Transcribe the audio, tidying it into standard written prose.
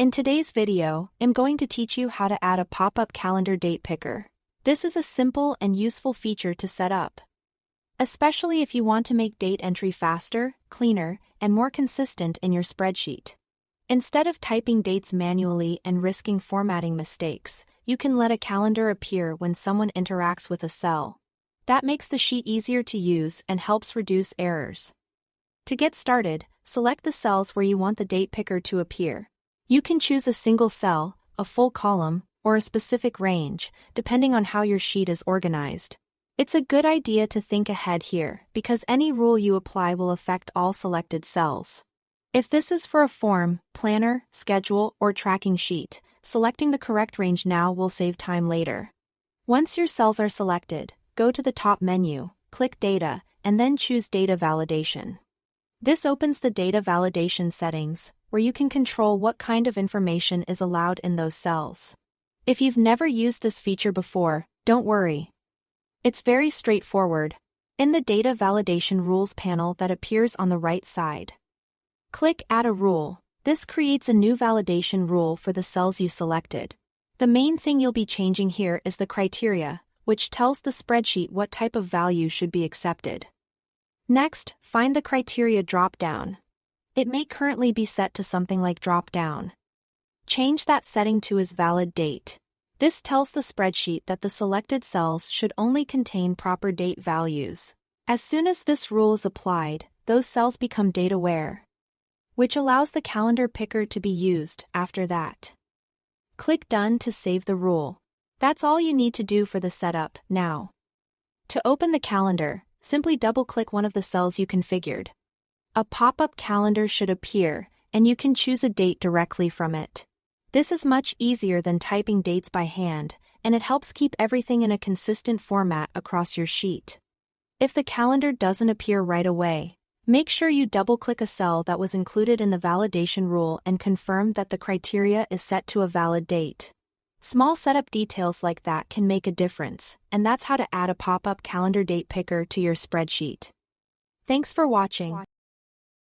In today's video, I'm going to teach you how to add a pop-up calendar date picker. This is a simple and useful feature to set up, especially if you want to make date entry faster, cleaner, and more consistent in your spreadsheet. Instead of typing dates manually and risking formatting mistakes, you can let a calendar appear when someone interacts with a cell. That makes the sheet easier to use and helps reduce errors. To get started, select the cells where you want the date picker to appear. You can choose a single cell, a full column, or a specific range, depending on how your sheet is organized. It's a good idea to think ahead here, because any rule you apply will affect all selected cells. If this is for a form, planner, schedule, or tracking sheet, selecting the correct range now will save time later. Once your cells are selected, go to the top menu, click Data, and then choose Data Validation. This opens the data validation settings, where you can control what kind of information is allowed in those cells. If you've never used this feature before, don't worry. It's very straightforward. In the Data Validation Rules panel that appears on the right side, click Add a Rule. This creates a new validation rule for the cells you selected. The main thing you'll be changing here is the criteria, which tells the spreadsheet what type of value should be accepted. Next, find the criteria drop-down. It may currently be set to something like drop-down. Change that setting to as valid date. This tells the spreadsheet that the selected cells should only contain proper date values. As soon as this rule is applied, those cells become date-aware, which allows the calendar picker to be used after that. Click Done to save the rule. That's all you need to do for the setup. Now, to open the calendar, simply double-click one of the cells you configured. A pop-up calendar should appear, and you can choose a date directly from it. This is much easier than typing dates by hand, and it helps keep everything in a consistent format across your sheet. If the calendar doesn't appear right away, make sure you double-click a cell that was included in the validation rule and confirm that the criteria is set to a valid date. Small setup details like that can make a difference, and that's how to add a pop-up calendar date picker to your spreadsheet. Thanks for watching.